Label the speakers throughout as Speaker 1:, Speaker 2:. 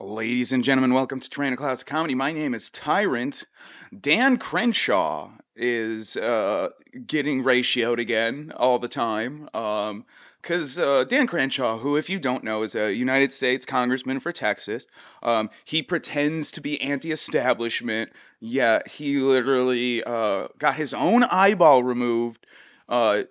Speaker 1: Ladies and gentlemen, welcome to Train of Classic Comedy. My name is Tyrant. Dan Crenshaw is getting ratioed again all the time. Because Dan Crenshaw, who, if you don't know, is a United States Congressman for Texas, he pretends to be anti establishment, yet he literally got his own eyeball removed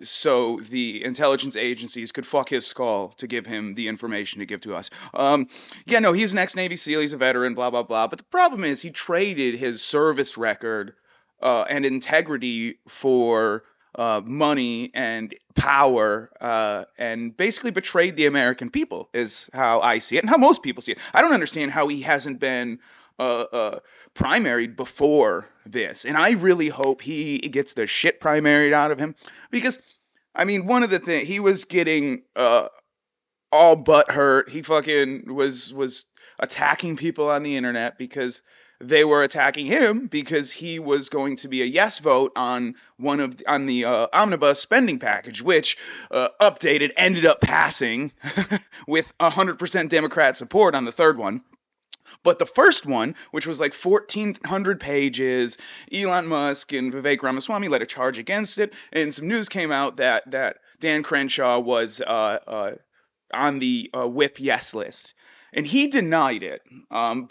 Speaker 1: so the intelligence agencies could fuck his skull to give him the information to give to us. Yeah, no, he's an ex-Navy SEAL, he's a veteran, blah, blah, blah. But the problem is he traded his service record and integrity for money and power and basically betrayed the American people, is how I see it and how most people see it. I don't understand how he hasn't been primaried before this. And I really hope he gets the shit primaried out of him because, I mean, one of the things, he was getting all butt hurt. He fucking was attacking people on the internet because they were attacking him because he was going to be a yes vote on the omnibus spending package, which updated ended up passing with 100% Democrat support on the third one. But the first one, which was like 1,400 pages, Elon Musk and Vivek Ramaswamy led a charge against it, and some news came out that Dan Crenshaw was on the whip yes list. And he denied it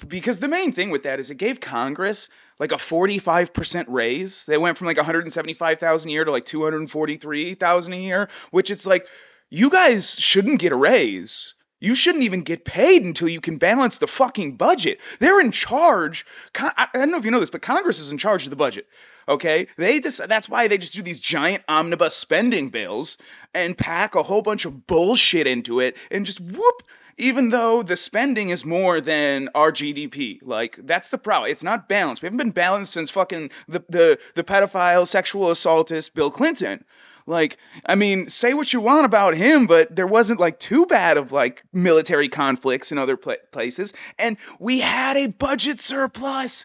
Speaker 1: because the main thing with that is it gave Congress like a 45% raise. They went from like 175,000 a year to like 243,000 a year, which it's like, you guys shouldn't get a raise. You shouldn't even get paid until you can balance the fucking budget. They're in charge. I don't know if you know this, but Congress is in charge of the budget. Okay? That's why they just do these giant omnibus spending bills and pack a whole bunch of bullshit into it and just whoop, even though the spending is more than our GDP. Like, that's the problem. It's not balanced. We haven't been balanced since fucking the pedophile sexual assaultist Bill Clinton. Like, I mean, say what you want about him, but there wasn't like too bad of like military conflicts in other places, and we had a budget surplus.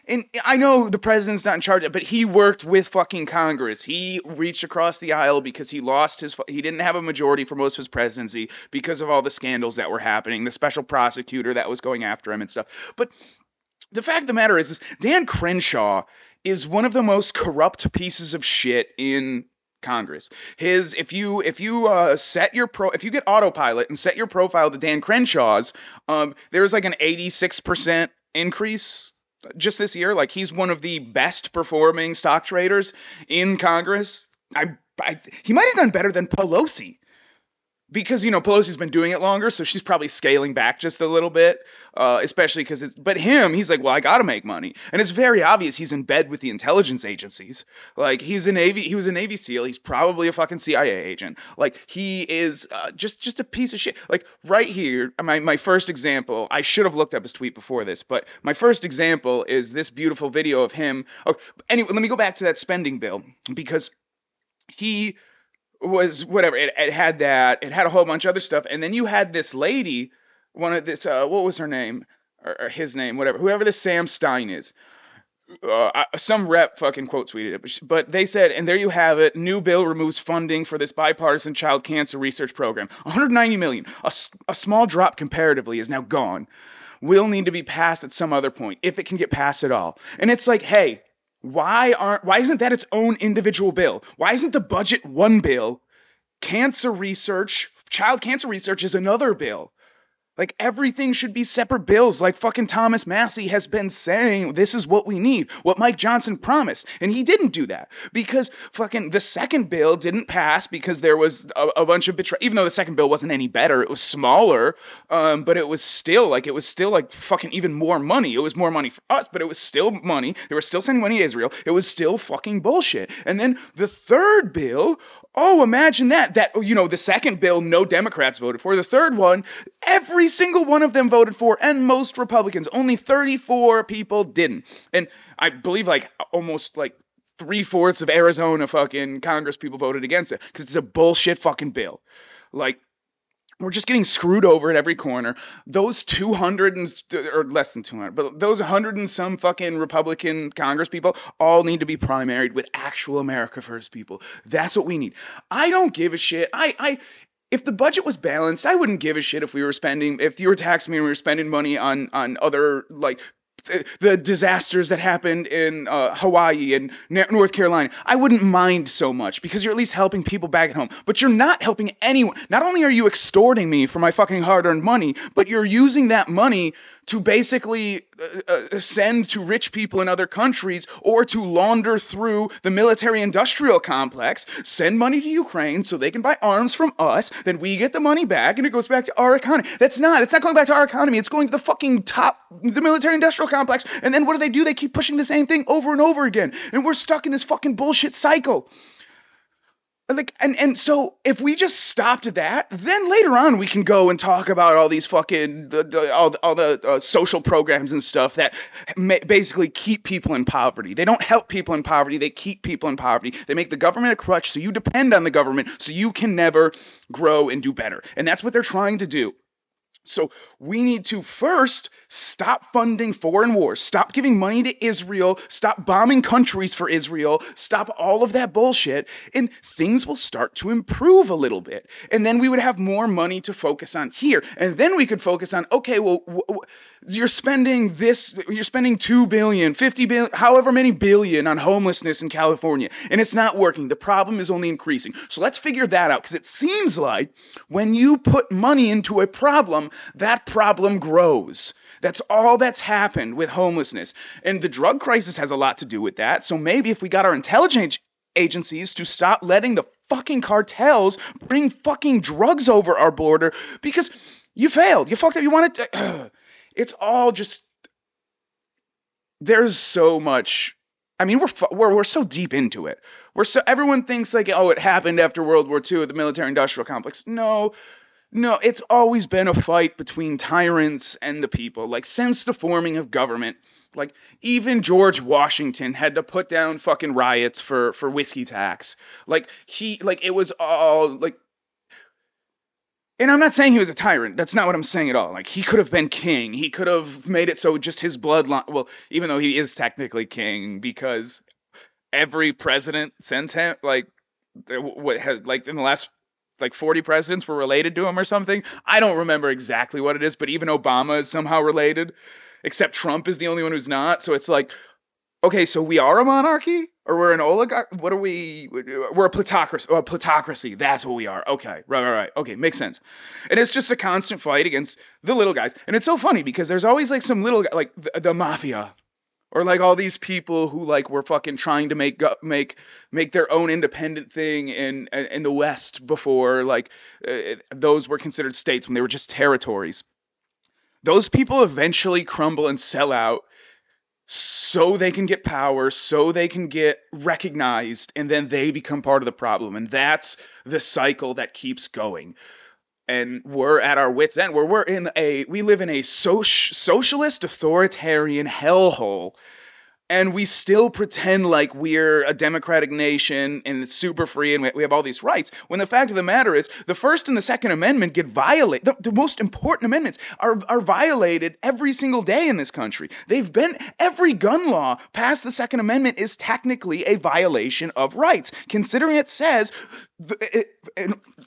Speaker 1: And I know the president's not in charge, but he worked with fucking Congress. He reached across the aisle because he didn't have a majority for most of his presidency because of all the scandals that were happening, the special prosecutor that was going after him and stuff. But the fact of the matter is Dan Crenshaw is one of the most corrupt pieces of shit in Congress. If you get autopilot and set your profile to Dan Crenshaw's, there's like an 86% increase just this year. Like, he's one of the best performing stock traders in Congress. He might have done better than Pelosi. Because, Pelosi's been doing it longer, so she's probably scaling back just a little bit, especially because but he's like, well, I gotta make money. And it's very obvious he's in bed with the intelligence agencies. Like, he was a Navy SEAL, he's probably a fucking CIA agent. Like, he is just a piece of shit. Like, right here, my first example, I should have looked up his tweet before this, but my first example is this beautiful video of him. Oh, anyway, let me go back to that spending bill, because he was whatever. It had that. It had a whole bunch of other stuff, and then you had this lady, one of this. What was her name or his name? Whatever. Whoever this Sam Stein is. Some rep fucking quote tweeted it, but they said, and there you have it. New bill removes funding for this bipartisan child cancer research program. 190 million. A small drop comparatively is now gone. Will need to be passed at some other point if it can get passed at all. And it's like, hey. Why isn't that its own individual bill? Why isn't the budget one bill? Cancer research, child cancer research is another bill. Like, everything should be separate bills, like fucking Thomas Massey has been saying, this is what we need, what Mike Johnson promised. And he didn't do that because fucking the second bill didn't pass because there was a bunch of betrayal. Even though the second bill wasn't any better, it was smaller, but it was still like fucking even more money. It was more money for us, but it was still money. They were still sending money to Israel. It was still fucking bullshit. And then the third bill, oh, imagine that, the second bill, no Democrats voted for. The third one, every single one of them voted for, and most Republicans. Only 34 people didn't. And I believe like almost like 3/4 of Arizona fucking Congress people voted against it because it's a bullshit fucking bill. Like, we're just getting screwed over at every corner. Those 200 or less than 200, but those 100 and some fucking Republican Congress people all need to be primaried with actual America First people. That's what we need. I don't give a shit. if the budget was balanced, I wouldn't give a shit if you were taxing me and we were spending money on other, like, the disasters that happened in Hawaii and North Carolina. I wouldn't mind so much because you're at least helping people back at home. But you're not helping anyone. Not only are you extorting me for my fucking hard-earned money, but you're using that money to basically send to rich people in other countries, or to launder through the military-industrial complex, send money to Ukraine so they can buy arms from us, then we get the money back and it goes back to our economy. It's not going back to our economy. It's going to the fucking top, the military-industrial complex. And then what do? They keep pushing the same thing over and over again. And we're stuck in this fucking bullshit cycle. Like, and so if we just stopped that, then later on we can go and talk about all these fucking all the social programs and stuff that basically keep people in poverty. They don't help people in poverty. They keep people in poverty. They make the government a crutch, so you depend on the government, so you can never grow and do better. And that's what they're trying to do. So we need to first stop funding foreign wars, stop giving money to Israel, stop bombing countries for Israel, stop all of that bullshit, and things will start to improve a little bit. And then we would have more money to focus on here. And then we could focus on, okay, well, you're spending 2 billion, 50 billion, however many billion on homelessness in California, and it's not working. The problem is only increasing. So let's figure that out, because it seems like when you put money into a problem, that problem grows. That's all that's happened with homelessness. And the drug crisis has a lot to do with that. So maybe if we got our intelligence agencies to stop letting the fucking cartels bring fucking drugs over our border, because you failed. You fucked up. You wanted to... It's all just... There's so much... I mean, we're so deep into it. Everyone thinks like, oh, it happened after World War II, the military-industrial complex. No, it's always been a fight between tyrants and the people. Like, since the forming of government, like, even George Washington had to put down fucking riots for whiskey tax. It was all, like... And I'm not saying he was a tyrant. That's not what I'm saying at all. Like, he could have been king. He could have made it so just his bloodline... Well, even though he is technically king, because every president since him, like, what has, like, in the last... like 40 presidents were related to him or something. I don't remember exactly what it is, but even Obama is somehow related, except Trump is the only one who's not. So it's like, okay, so we are a monarchy, or we're an oligarch? What are we? We're a plutocracy. Oh, a plutocracy. That's what we are. Okay, right. Okay, makes sense. And it's just a constant fight against the little guys. And it's so funny because there's always like some little, like the mafia, or like all these people who like were fucking trying to make their own independent thing in the West before, like, those were considered states when they were just territories. Those people eventually crumble and sell out so they can get power, so they can get recognized, and then they become part of the problem. And that's the cycle that keeps going. And we're at our wits' end, where we live in a socialist authoritarian hellhole, and we still pretend like we're a democratic nation and it's super free and we have all these rights, when the fact of the matter is the First and the Second Amendment get violated. The most important amendments are violated every single day in this country. Every gun law past the Second Amendment is technically a violation of rights, considering it says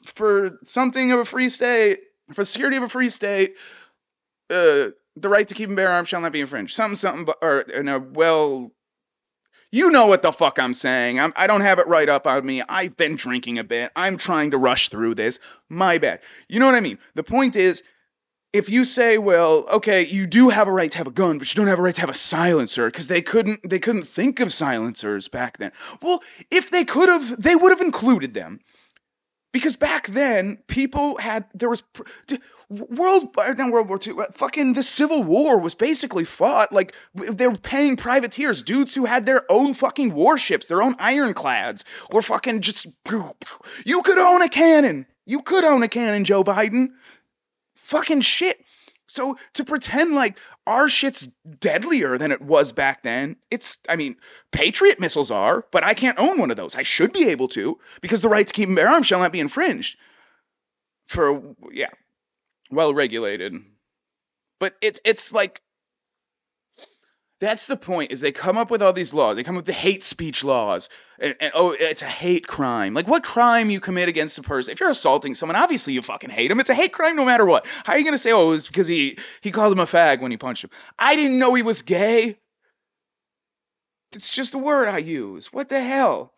Speaker 1: for something of a free state, for security of a free state, the right to keep and bear arms shall not be infringed. You know what the fuck I'm saying. I don't have it right up on me. I've been drinking a bit. I'm trying to rush through this. My bad. You know what I mean? The point is, if you say, well, okay, you do have a right to have a gun, but you don't have a right to have a silencer, because they couldn't think of silencers back then. Well, if they could have, they would have included them. Because back then, World War II, fucking the Civil War was basically fought, like, they were paying privateers, dudes who had their own fucking warships, their own ironclads, were fucking just, you could own a cannon, Joe Biden. Fucking shit. So to pretend like our shit's deadlier than it was back then, Patriot missiles are, but I can't own one of those. I should be able to, because the right to keep and bear arms shall not be infringed. Well regulated. But it's like, That's the point, is they come up with all these laws. They come up with the hate speech laws. And oh, it's a hate crime. Like, what crime you commit against a person? If you're assaulting someone, obviously you fucking hate him. It's a hate crime no matter what. How are you going to say, oh, it was because he called him a fag when he punched him? I didn't know he was gay. It's just a word I use. What the hell?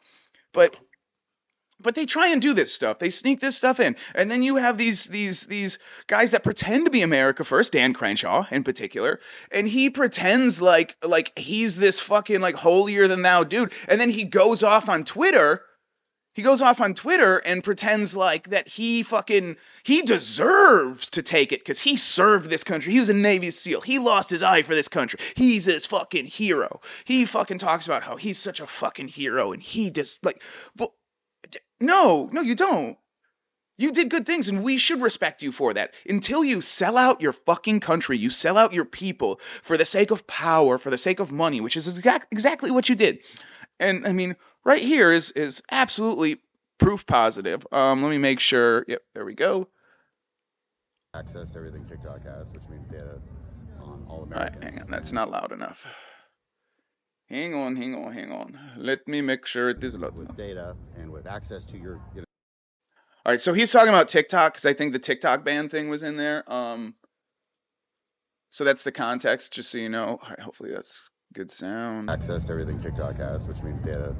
Speaker 1: But they try and do this stuff. They sneak this stuff in. And then you have these guys that pretend to be America First, Dan Crenshaw in particular, and he pretends like he's this fucking like holier than thou dude. And then he goes off on Twitter. He goes off on Twitter and pretends like that he deserves to take it because he served this country. He was a Navy SEAL. He lost his eye for this country. He's this fucking hero. He fucking talks about how he's such a fucking hero and he just like, but no, you don't. You did good things, and we should respect you for that. Until you sell out your fucking country, you sell out your people for the sake of power, for the sake of money, which is exactly what you did. And I mean, right here is absolutely proof positive. Let me make sure. Yep, there we go.
Speaker 2: Access to everything TikTok has, which means data on all Americans.
Speaker 1: All right, hang on, that's not loud enough. Hang on. Let me make sure it is loud enough.
Speaker 2: With data and with access to your,
Speaker 1: All right, so he's talking about TikTok because I think the TikTok ban thing was in there. So that's the context, just so you know. All right, hopefully that's good sound.
Speaker 2: Access to everything TikTok has, which means data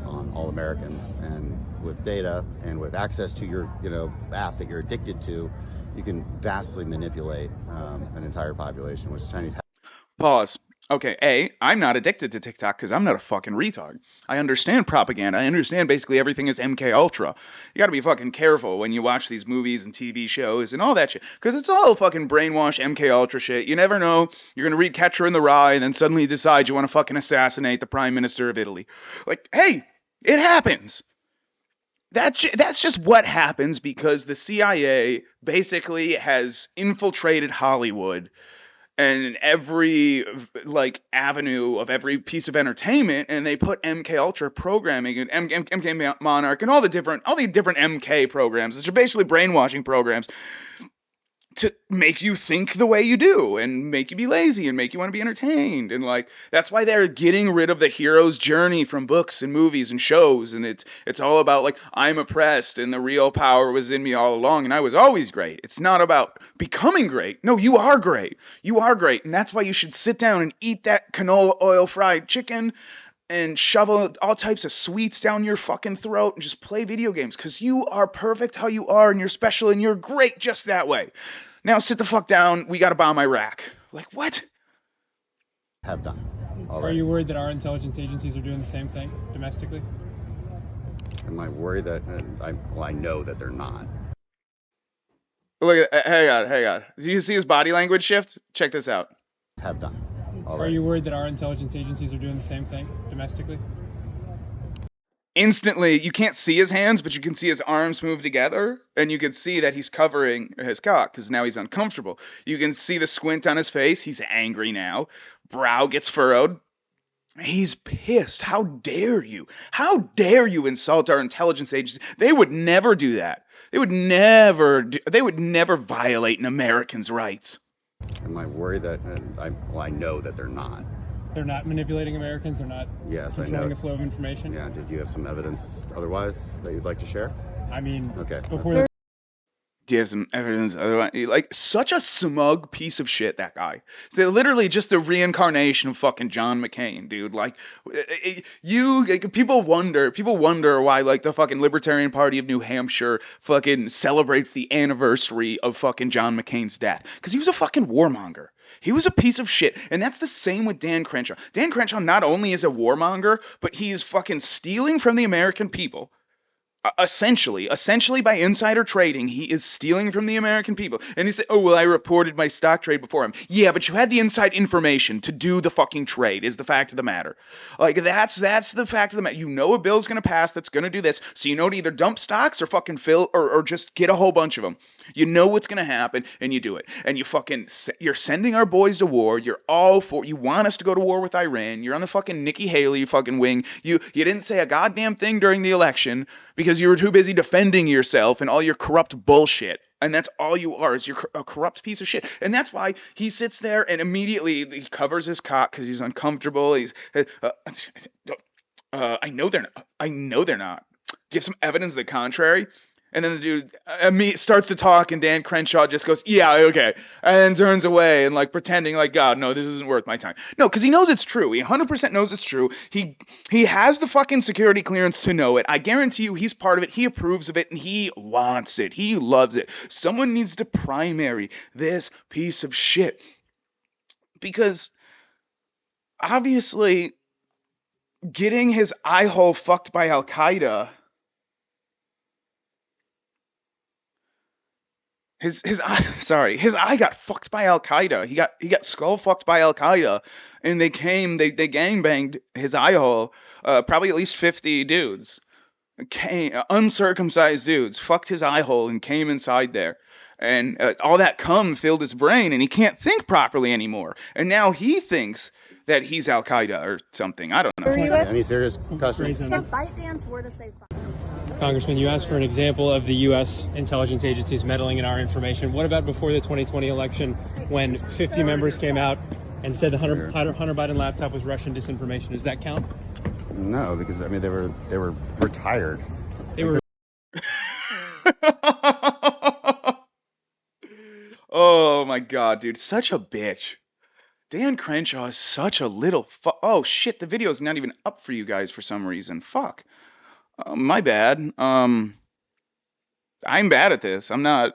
Speaker 2: on all Americans, and with data and with access to your, app that you're addicted to, you can vastly manipulate an entire population, which Chinese.
Speaker 1: Pause. Okay, I'm not addicted to TikTok because I'm not a fucking retard. I understand propaganda. I understand basically everything is MK Ultra. You gotta be fucking careful when you watch these movies and TV shows and all that shit, because it's all fucking brainwashed MK Ultra shit. You never know. You're gonna read Catcher in the Rye and then suddenly decide you want to fucking assassinate the Prime Minister of Italy. Like, hey, it happens. That's just what happens because the CIA basically has infiltrated Hollywood and every like avenue of every piece of entertainment, and they put MK Ultra programming and MK Monarch and all the different MK programs, which are basically brainwashing programs, to make you think the way you do and make you be lazy and make you want to be entertained. And like, that's why they're getting rid of the hero's journey from books and movies and shows. And it's all about like, I'm oppressed and the real power was in me all along and I was always great. It's not about becoming great. No, you are great. You are great. And that's why you should sit down and eat that canola oil fried chicken and shovel all types of sweets down your fucking throat and just play video games, because you are perfect how you are and you're special and you're great just that way. Now sit the fuck down. We got to bomb Iraq. Like, what?
Speaker 2: Have done.
Speaker 3: Are you worried that our intelligence agencies are doing the same thing domestically?
Speaker 2: Am I worried that? I know that they're not.
Speaker 1: Look at, hang on. Do you see his body language shift? Check this out.
Speaker 2: Have done.
Speaker 3: Are you worried that our intelligence agencies are doing the same thing domestically?
Speaker 1: Instantly, you can't see his hands, but you can see his arms move together, and you can see that he's covering his cock because now he's uncomfortable. You can see the squint on his face. He's angry now. Brow gets furrowed. He's pissed. How dare you? How dare you insult our intelligence agency? They would never do that. They would never violate an American's rights.
Speaker 2: Am I worried that? I know that they're not.
Speaker 3: They're not manipulating Americans. They're not controlling the flow of information.
Speaker 2: Yeah. Did you have some evidence otherwise that you'd like to share?
Speaker 3: I mean,
Speaker 2: okay.
Speaker 3: Before
Speaker 1: Do you have some evidence otherwise? Like, such a smug piece of shit, that guy. They're literally just the reincarnation of fucking John McCain, dude. Like, people wonder why, like, the fucking Libertarian Party of New Hampshire fucking celebrates the anniversary of fucking John McCain's death. Because he was a fucking warmonger. He was a piece of shit. And that's the same with Dan Crenshaw. Dan Crenshaw not only is a warmonger, but he's fucking stealing from the American people. Essentially by insider trading, he is stealing from the American people. And he said, oh, well, I reported my stock trade before him. Yeah, but you had the inside information to do the fucking trade, is the fact of the matter. Like, that's the fact of the matter. You know a bill's going to pass that's going to do this, so you know to either dump stocks or fucking fill, or just get a whole bunch of them. You know what's going to happen, and you do it. And you're sending our boys to war. You're all for, you want us to go to war with Iran. You're on the fucking Nikki Haley fucking wing. You didn't say a goddamn thing during the election because you were too busy defending yourself and all your corrupt bullshit. And that's all you are, is you're a corrupt piece of shit. And that's why he sits there and immediately he covers his cock because he's uncomfortable. I know they're not. I know they're not. Do you have some evidence to the contrary? And then the dude starts to talk, and Dan Crenshaw just goes, yeah, okay, and then turns away and like pretending like, God, no, this isn't worth my time. No, because he knows it's true. He 100% knows it's true. He has the fucking security clearance to know it. I guarantee you he's part of it. He approves of it, and he wants it. He loves it. Someone needs to primary this piece of shit. Because obviously getting his eye hole fucked by Al-Qaeda... His eye got fucked by Al-Qaeda. He got skull fucked by Al-Qaeda, and they gangbanged his eye hole. Probably at least 50 dudes, uncircumcised dudes, fucked his eye hole and came inside there, and all that cum filled his brain, and he can't think properly anymore. And now he thinks that he's Al-Qaeda or something. I don't know.
Speaker 2: Any serious questions?
Speaker 4: So fight dance were to say fight.
Speaker 3: Congressman, you asked for an example of the U.S. intelligence agencies meddling in our information. What about before the 2020 election when 50 members came out and said the Hunter Biden laptop was Russian disinformation? Does that count?
Speaker 2: No, because I mean they were retired.
Speaker 3: They were.
Speaker 1: Oh my God, dude, such a bitch. Dan Crenshaw is such a little oh shit, the video's not even up for you guys for some reason. Fuck. My bad. I'm bad at this. I'm not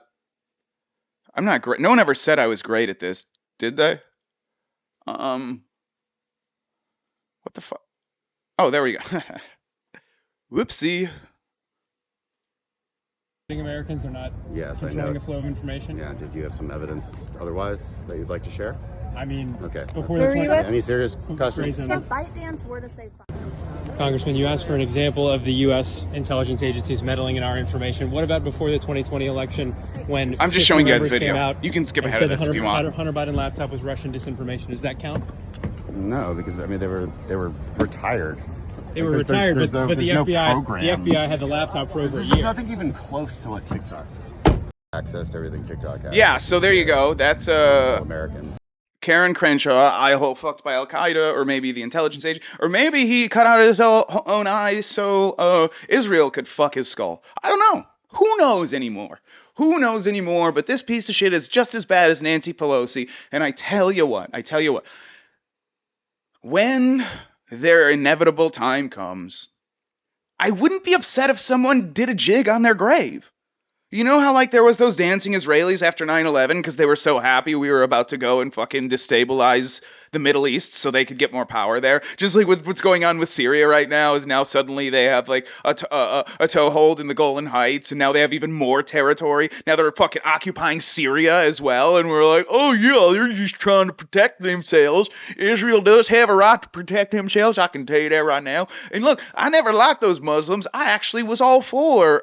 Speaker 1: great. No one ever said I was great at this, did they? What the fuck? Oh, there we go. Whoopsie.
Speaker 3: Americans, they're not controlling the flow of information.
Speaker 2: Yeah, did you have some evidence otherwise that you'd like to share?
Speaker 3: I mean,
Speaker 2: okay.
Speaker 3: Before the 2020,
Speaker 2: any serious questions?
Speaker 4: So fight dance were to say fight.
Speaker 3: Congressman, you asked for an example of the U.S. intelligence agencies meddling in our information. What about before the 2020 election when
Speaker 1: I'm just showing you the
Speaker 3: came
Speaker 1: video.
Speaker 3: out
Speaker 1: You can skip ahead of this if you want.
Speaker 3: Hunter Biden laptop was Russian disinformation. Does that count?
Speaker 2: No, because I mean they were retired.
Speaker 3: They were retired, but the FBI had the laptop for over a year.
Speaker 2: There's nothing even close to what TikTok access to everything TikTok has.
Speaker 1: Yeah, so there you go. That's
Speaker 2: American.
Speaker 1: Karen Crenshaw, eye hole fucked by Al-Qaeda, or maybe the intelligence agent, or maybe he cut out his own eyes so Israel could fuck his skull. I don't know. Who knows anymore? But this piece of shit is just as bad as Nancy Pelosi, and I tell you what, when their inevitable time comes, I wouldn't be upset if someone did a jig on their grave. You know how, like, there was those dancing Israelis after 9/11 because they were so happy we were about to go and fucking destabilize the Middle East so they could get more power there? Just like with what's going on with Syria right now is now suddenly they have, like, a toehold in the Golan Heights, and now they have even more territory. Now they're fucking occupying Syria as well, and we're like, oh, yeah, they're just trying to protect themselves. Israel does have a right to protect themselves, I can tell you that right now. And look, I never liked those Muslims. I actually was all for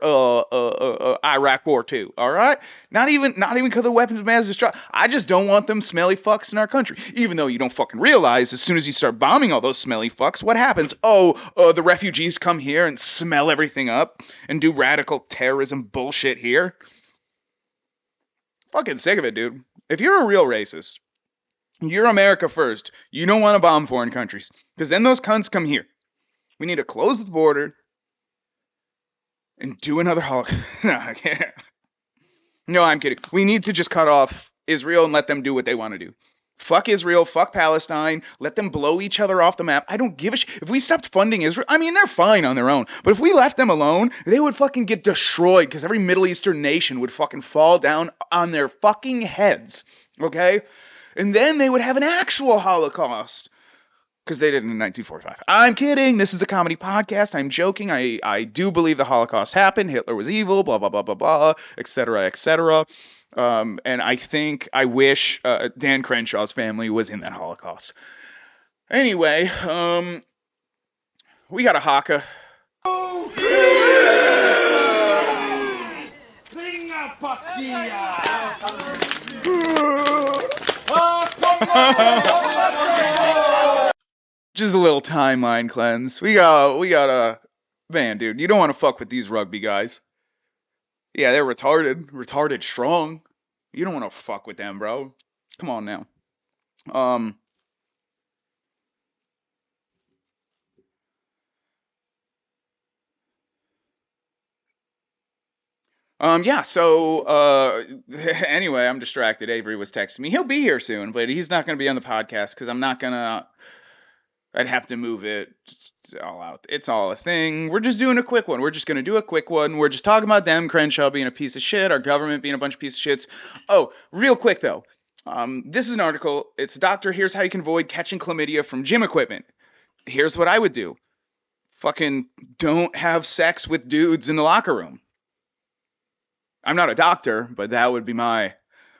Speaker 1: Iraq War II, all right? Not even because of the weapons of mass destruction. I just don't want them smelly fucks in our country. Even though you don't fucking realize, as soon as you start bombing all those smelly fucks, what happens? The refugees come here and smell everything up and do radical terrorism bullshit here. Fucking sick of it, dude. If you're a real racist, you're America first. You don't want to bomb foreign countries, because then those cunts come here. We need to close the border and do another Holocaust. No, I can't. No, I'm kidding. We need to just cut off Israel and let them do what they want to do. Fuck Israel, fuck Palestine, let them blow each other off the map. I don't give a shit. If we stopped funding Israel, I mean, they're fine on their own. But if we left them alone, they would fucking get destroyed because every Middle Eastern nation would fucking fall down on their fucking heads. Okay? And then they would have an actual Holocaust. Because they did it in 1945. I'm kidding. This is a comedy podcast. I'm joking. I do believe the Holocaust happened. Hitler was evil, blah, blah, blah, blah, blah, etc., etc. And I wish Dan Crenshaw's family was in that Holocaust. Anyway, we got a haka. Oh, Just a little timeline cleanse. We got a man, dude. You don't want to fuck with these rugby guys. Yeah, they're retarded. Retarded strong. You don't want to fuck with them, bro. Come on now. Um, yeah, so, anyway, I'm distracted. Avery was texting me. He'll be here soon, but he's not going to be on the podcast because I'm not going to, I'd have to move it all out. It's all a thing. We're just doing a quick one. We're just going to do a quick one. We're just talking about them, Crenshaw being a piece of shit, our government being a bunch of piece of shits. Oh, real quick though. This is an article. It's Doctor, here's how you can avoid catching chlamydia from gym equipment. Here's what I would do. Fucking don't have sex with dudes in the locker room. I'm not a doctor, but that would be my.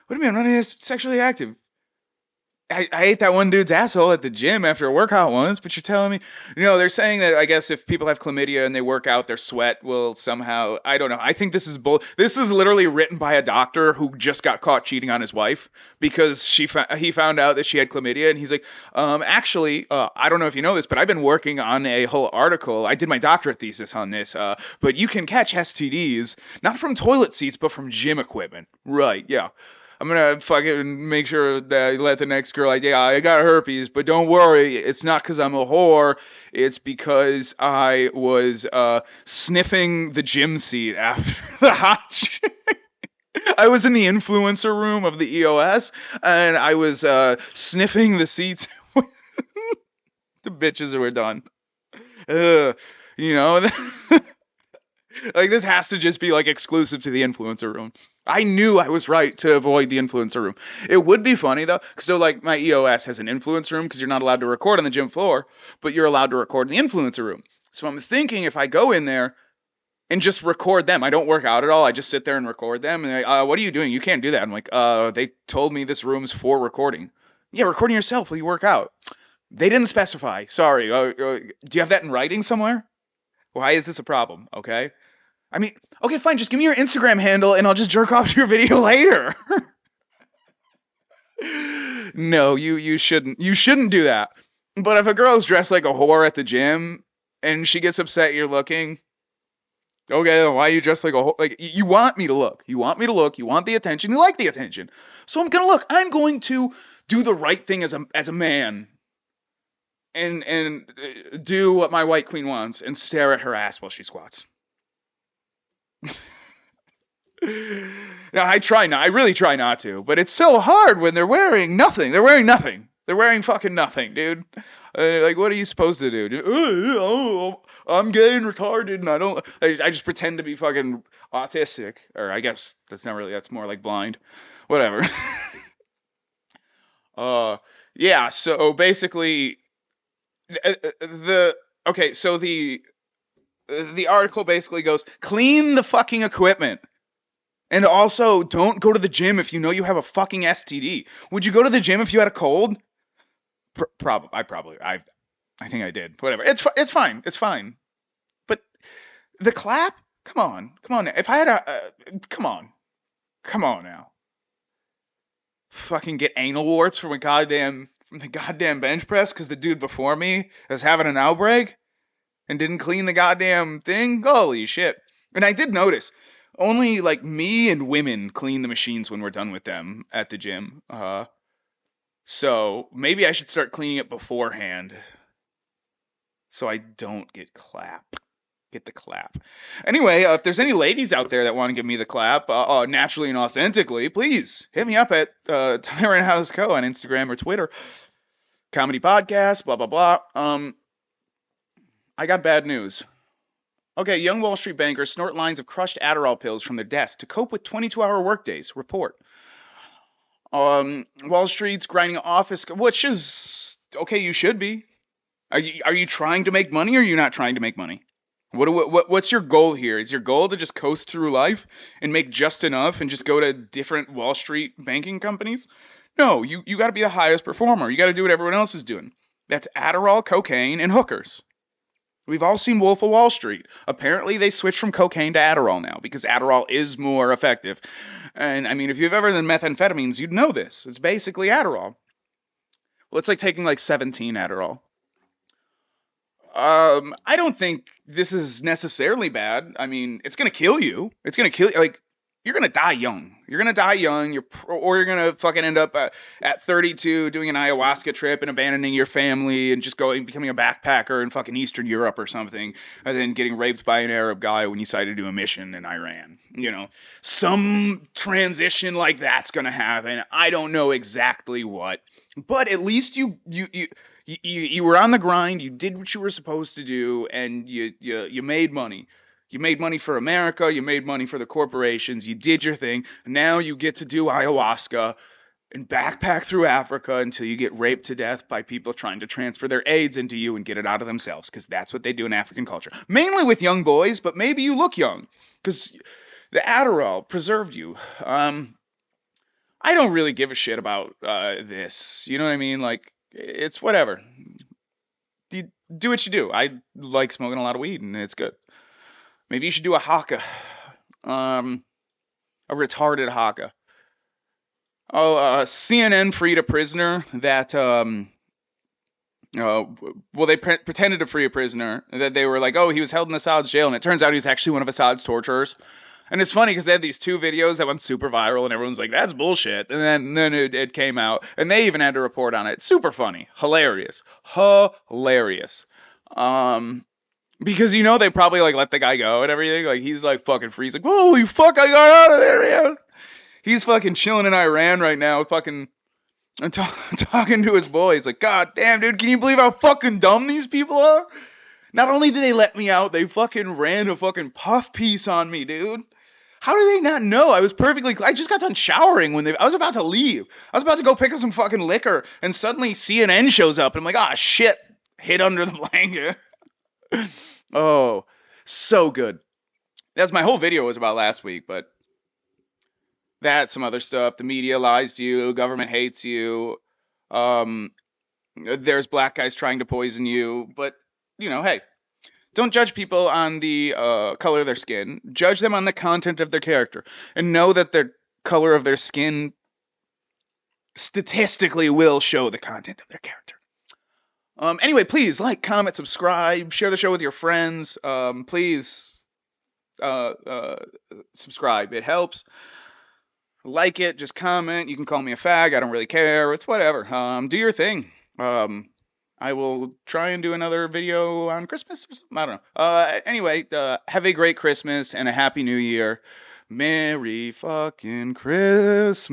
Speaker 1: What do you mean? I'm not sexually active. I ate that one dude's asshole at the gym after a workout once, but you're telling me, they're saying that I guess if people have chlamydia and they work out, their sweat will somehow, I don't know. I think this is this is literally written by a doctor who just got caught cheating on his wife because he found out that she had chlamydia, and he's like, actually, I don't know if you know this, but I've been working on a whole article. I did my doctorate thesis on this, but you can catch STDs not from toilet seats, but from gym equipment. Right? Yeah. I'm gonna fucking make sure that I let the next girl, like, yeah, I got herpes, but don't worry, it's not because I'm a whore, it's because I was sniffing the gym seat after the hot shit. I was in the influencer room of the EOS, and I was sniffing the seats. The bitches were done. You know, like this has to just be like exclusive to the influencer room. I knew I was right to avoid the influencer room. It would be funny though, so like my EOS has an influence room because you're not allowed to record on the gym floor, but you're allowed to record in the influencer room. So I'm thinking if I go in there and just record them, I don't work out at all. I just sit there and record them. And what are you doing? You can't do that. I'm like, they told me this room's for recording. Yeah, recording yourself while you work out. They didn't specify. Sorry. Do you have that in writing somewhere? Why is this a problem? Okay. I mean, okay, fine. Just give me your Instagram handle, and I'll just jerk off to your video later. No, you shouldn't. You shouldn't do that. But if a girl's dressed like a whore at the gym, and she gets upset you're looking, okay, why are you dressed like a whore? Like you want me to look. You want me to look. You want the attention. You like the attention. So I'm gonna look. I'm going to do the right thing as a man, and do what my white queen wants, and stare at her ass while she squats. Now I try not. I really try not to, but it's so hard when they're wearing nothing. They're wearing nothing. They're wearing fucking nothing, dude. Like, what are you supposed to do? Dude? Oh, I'm gay and retarded, and I don't. I just pretend to be fucking autistic, or I guess that's not really. That's more like blind. Whatever. uh, yeah. So basically, the okay. So the article basically goes, clean the fucking equipment. And also, don't go to the gym if you know you have a fucking STD. Would you go to the gym if you had a cold? I think I did. Whatever. It's fine. It's fine. But the clap? Come on. If I had come on now. Fucking get anal warts from the goddamn bench press because the dude before me is having an outbreak and didn't clean the goddamn thing? Holy shit. And I did notice, only like me and women clean the machines when we're done with them at the gym. So maybe I should start cleaning it beforehand so I don't get the clap. Anyway, if there's any ladies out there that want to give me the clap, naturally and authentically, please hit me up at Tyrant House Co. on Instagram or Twitter. Comedy podcast, blah, blah, blah. I got bad news. Okay, young Wall Street bankers snort lines of crushed Adderall pills from their desk to cope with 22-hour workdays. Report. Wall Street's grinding office, which is okay. You should be. Are you trying to make money, or are you not trying to make money? What's your goal here? Is your goal to just coast through life and make just enough and just go to different Wall Street banking companies? No, you got to be the highest performer. You got to do what everyone else is doing. That's Adderall, cocaine, and hookers. We've all seen Wolf of Wall Street. Apparently, they switched from cocaine to Adderall now because Adderall is more effective. And, I mean, if you've ever done methamphetamines, you'd know this. It's basically Adderall. Well, it's like taking like 17 Adderall. I don't think this is necessarily bad. I mean, it's gonna kill you. It's gonna kill you. Like, you're gonna die young. You're gonna die young. Or you're gonna fucking end up at 32 doing an ayahuasca trip and abandoning your family and just becoming a backpacker in fucking Eastern Europe or something, and then getting raped by an Arab guy when you decided to do a mission in Iran. Some transition like that's gonna happen. I don't know exactly what, but at least you were on the grind. You did what you were supposed to do, and you made money. You made money for America. You made money for the corporations. You did your thing. Now you get to do ayahuasca and backpack through Africa until you get raped to death by people trying to transfer their AIDS into you and get it out of themselves, because that's what they do in African culture. Mainly with young boys, but maybe you look young because the Adderall preserved you. I don't really give a shit about this. You know what I mean? Like, it's whatever. You do what you do. I like smoking a lot of weed, and it's good. Maybe you should do a haka, a retarded haka. CNN freed a prisoner that well, they pretended to free a prisoner that they were like, oh, he was held in Assad's jail, and it turns out he was actually one of Assad's torturers. And it's funny because they had these two videos that went super viral, and everyone's like, that's bullshit. And then it came out, and they even had to report on it. Super funny. Hilarious. Hilarious. Because they probably like let the guy go and everything. Like, he's like fucking free. He's like, holy fuck, I got out of there, man. He's fucking chilling in Iran right now, fucking talking to his boys. Like, God damn, dude, can you believe how fucking dumb these people are? Not only did they let me out, they fucking ran a fucking puff piece on me, dude. How do they not know? I just got done showering I was about to leave. I was about to go pick up some fucking liquor, and suddenly CNN shows up, and I'm like, ah, shit, hid under the blanket. Oh, so good. That's my whole video was about last week, but that's some other stuff. The media lies to you. Government hates you. There's black guys trying to poison you, but, hey. Don't judge people on the color of their skin. Judge them on the content of their character. And know that the color of their skin statistically will show the content of their character. Anyway, please like, comment, subscribe, share the show with your friends. Please subscribe. It helps. Like it, just comment. You can call me a fag. I don't really care. It's whatever. Do your thing. I will try and do another video on Christmas or something. I don't know. Anyway, have a great Christmas and a happy New Year. Merry fucking Christmas.